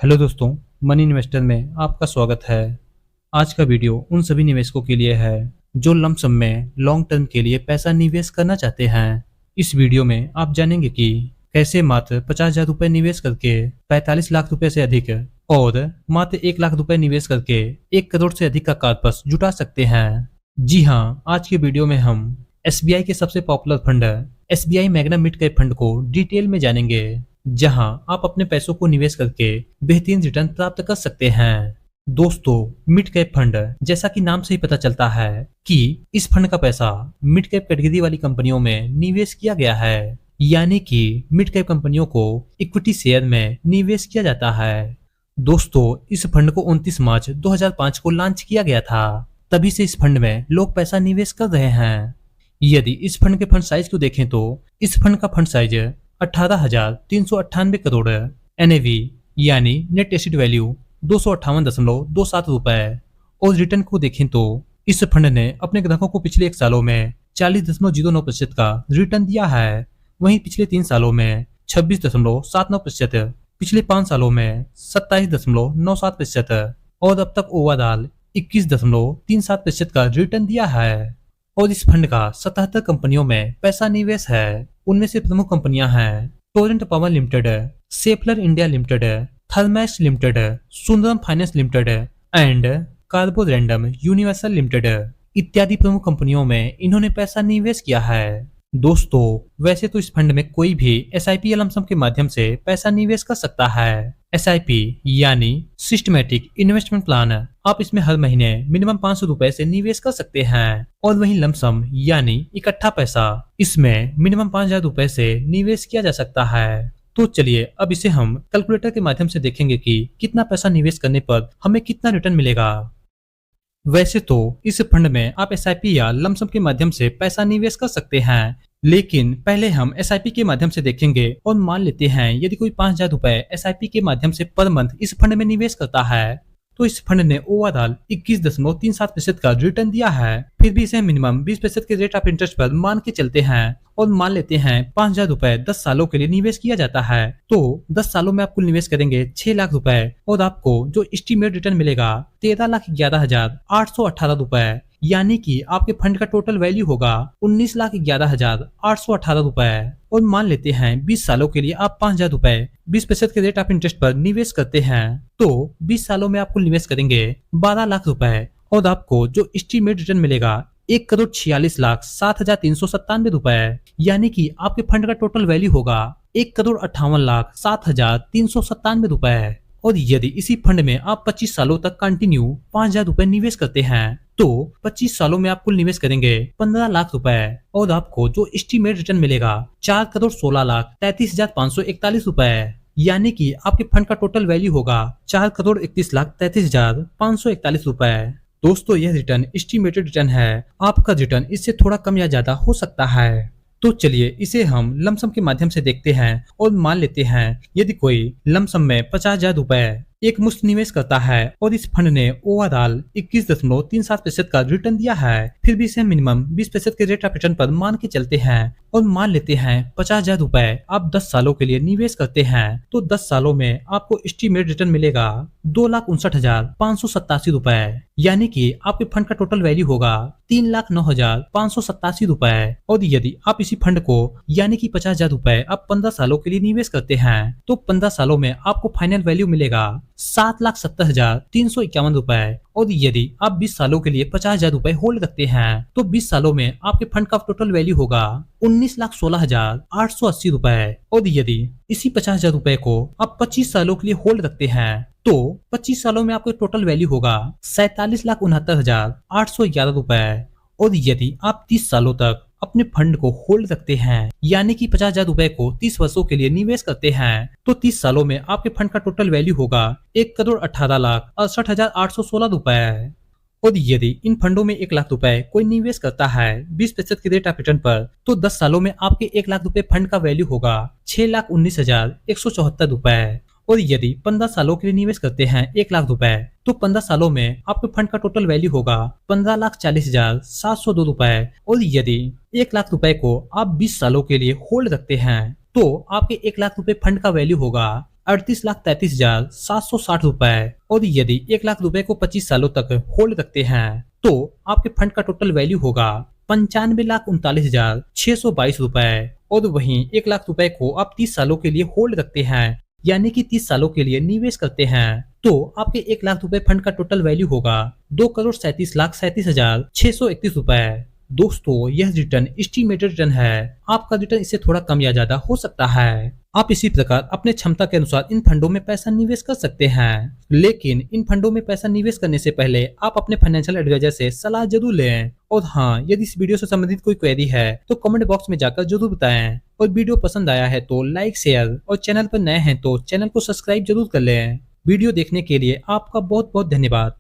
Hello दोस्तों, money investor में आपका स्वागत है। आज का वीडियो उन सभी निवेशकों के लिए है जो लमसम में लॉन्ग टर्म के लिए पैसा निवेश करना चाहते हैं। इस वीडियो में आप जानेंगे कि कैसे मात्र 50,000 रुपए निवेश करके 45 लाख रुपए से अधिक और मात्र 1 लाख रुपए निवेश करके 1 करोड़ से अधिक का कॉर्पस जुटा सकते हैं। जी हाँ, आज के वीडियो में हम एसबीआई के सबसे popular fund SBI Magna mid cap fund को डिटेल में जानेंगे, जहां आप अपने पैसों को निवेश करके बेहतरीन रिटर्न प्राप्त कर सकते हैं। दोस्तों, मिड कैप फंड जैसा कि नाम से ही पता चलता है कि इस फंड का पैसा मिड कैप कैटेगरी वाली कंपनियों में निवेश किया गया है, यानी कि मिड कैप कंपनियों को इक्विटी शेयर में निवेश किया जाता है। दोस्तों, इस फंड को 29 मार्च 2005 को लॉन्च किया गया था। तभी से इस फंड में लोग पैसा निवेश कर रहे हैं। यदि इस फंड के फंड साइज को देखें तो इस फंड का फंड साइज 18,398 करोड़ एनएवी यानी नेट एसेट वैल्यू 258.27 रुपए। और रिटर्न को देखें तो इस फंड ने अपने ग्राहकों को पिछले 1 सालों में 40.09% का रिटर्न दिया है। वहीं पिछले 3 सालों में 26.79%, पिछले 5 सालों में 27.97% और अब तक ओवरऑल 21.37% का रिटर्न दिया है। और इस फंड का 77 कंपनियों में पैसा निवेश है। उनमें से प्रमुख कंपनियां हैं Torrent power limited, सेफलर India limited, Thermax limited, Sundaram finance limited and Carborundum universal limited इत्यादि प्रमुख कंपनियों में इन्होंने पैसा निवेश किया है। दोस्तों, वैसे तो इस फंड में कोई भी एसआईपी या लमसम के माध्यम से पैसा निवेश कर सकता है। एसआईपी यानी सिस्टमैटिक इन्वेस्टमेंट प्लान, आप इसमें हर महीने मिनिमम 500 रुपए से निवेश कर सकते हैं। और वहीं लमसम यानी इकट्ठा पैसा, इसमें मिनिमम 5,000 रुपए से निवेश किया जा सकता है। तो चलिए अब इसे हम कैलकुलेटर के माध्यम से देखेंगे कि कितना पैसा निवेश करने पर हमें कितना रिटर्न मिलेगा। वैसे तो इस फंड में आप एसआईपी या लमसम के माध्यम से पैसा निवेश कर सकते हैं, लेकिन पहले हम एसआईपी के माध्यम से देखेंगे। और मान लेते हैं यदि कोई 5,000 रुपए एसआईपी के माध्यम से पर मंथ इस फंड में निवेश करता है, तो इस फंड ने ओवरऑल 21.37% का रिटर्न दिया है। फिर भी इसे मिनिमम 20% के रेट ऑफ इंटरेस्ट पर मान के चलते हैं और मान लेते हैं 5,000 रुपए 10 सालों के लिए निवेश किया जाता है, तो 10 सालों में आप कुल निवेश करेंगे 6 लाख रुपए और आपको जो एस्टीमेट रिटर्न मिलेगा 13,11,818 रुपए, यानी कि आपके फंड का टोटल वैल्यू होगा 19,11,818 रुपए। और मान लेते हैं 20 सालों के लिए आप 5,000 रुपए 20% के रेट ऑफ इंटरेस्ट पर निवेश करते हैं, तो 20 सालों में आप कुल निवेश करेंगे 12 लाख रुपए और आपको जो एस्टीमेट रिटर्न मिलेगा 1,46,07,397 रुपए, यानी कि आपके फंड का टोटल वैल्यू होगा 1,58,07,397 रुपए। और यदि इसी फंड में आप 25 सालों तक कंटिन्यू 5,000 रुपए निवेश करते हैं, तो 25 सालों में आप कुल निवेश करेंगे 15 लाख रुपए और आपको जो एस्टीमेट रिटर्न मिलेगा 4,16,33,541 रुपए, यानी कि आपके फंड का टोटल वैल्यू होगा 4,31,33,541 रुपए। दोस्तों, यह रिटर्न एस्टीमेटेड रिटर्न है। आपका रिटर्न इससे थोड़ा कम या ज्यादा हो सकता है। तो चलिए इसे हम लमसम के माध्यम से देखते हैं और मान लेते हैं यदि कोई लमसम में 50,000 रुपए एक मुश्त निवेश करता है और इस फंड ने ओवरऑल 21.37% का रिटर्न दिया है, फिर भी इसे मिनिमम 20% के रेट ऑफ रिटर्न पर मान के चलते हैं और मान लेते हैं 50,000 रुपए आप 10 सालों के लिए निवेश करते हैं, तो 10 सालों में आपको एस्टीमेट रिटर्न मिलेगा 2,59,587 रुपए, यानी कि आपके फंड का टोटल वैल्यू होगा 3,09,587 रुपए। और यदि आप इसी फंड को यानी कि 50,000 रुपए आप 15 सालों के लिए निवेश करते हैं, तो 15 सालों में आपको फाइनल वैल्यू मिलेगा 7,70,351 रुपए। और यदि आप 20 सालों के लिए 50,000 रुपए होल्ड रखते हैं, तो 20 सालों में आपके फंड का टोटल वैल्यू होगा 19,16,880 रुपए। और यदि इसी 50,000 रुपए को आप 25 सालों के लिए होल्ड रखते हैं, तो 25 सालों में आपका टोटल वैल्यू होगा 47,69,811 रुपए। और यदि आप 30 सालों तक अपने फंड को होल्ड रखते हैं, यानी कि 50,000 रुपए को 30 वर्षों के लिए निवेश करते हैं, तो 30 सालों में आपके फंड का टोटल वैल्यू होगा 1,18,68,816 रुपए। और यदि इन फंडों में 1 लाख रुपए कोई निवेश करता है 20% के रेट ऑफ रिटर्न पर, तो 10 सालों में आपके 1 लाख रुपए फंड का वैल्यू होगा 6,19,174 रुपए। और यदि 15 सालों के लिए निवेश करते हैं 1 लाख रुपए, तो 15 सालों में आपके फंड का टोटल वैल्यू होगा 15,40,702 रुपए। और यदि 1 लाख रुपए को आप 20 सालों के लिए होल्ड रखते हैं, तो आपके 1 लाख रुपए फंड का वैल्यू होगा 38,33,760 रुपए, और यदि 1 लाख रुपए को 25 सालों तक होल्ड रखते हैं तो आपके फंड का टोटल वैल्यू होगा 95,39,622 रुपए। और वहीं 1 लाख रुपए को आप 30 सालों के लिए होल्ड रखते हैं, यानी कि 30 सालों के लिए निवेश करते हैं, तो आपके 1 लाख रुपए फंड का टोटल वैल्यू होगा 2,37,37,631 रुपए। दोस्तों, यह रिटर्न एस्टिमेटेड रिटर्न है, आपका रिटर्न इससे थोड़ा कम या ज्यादा हो सकता है। आप इसी प्रकार अपने क्षमता के अनुसार इन फंडों में पैसा निवेश कर सकते हैं, लेकिन इन फंडों में पैसा निवेश करने से पहले आप अपने फाइनेंशियल एडवाइजर से सलाह जरूर लें। और हाँ, यदि इस वीडियो से संबंधित कोई क्वेरी है तो कमेंट बॉक्स में जाकर जरूर बताएं। और वीडियो पसंद आया है तो लाइक, शेयर, और चैनल पर नए हैं तो चैनल को सब्सक्राइब जरूर कर लें। वीडियो देखने के लिए आपका बहुत बहुत धन्यवाद।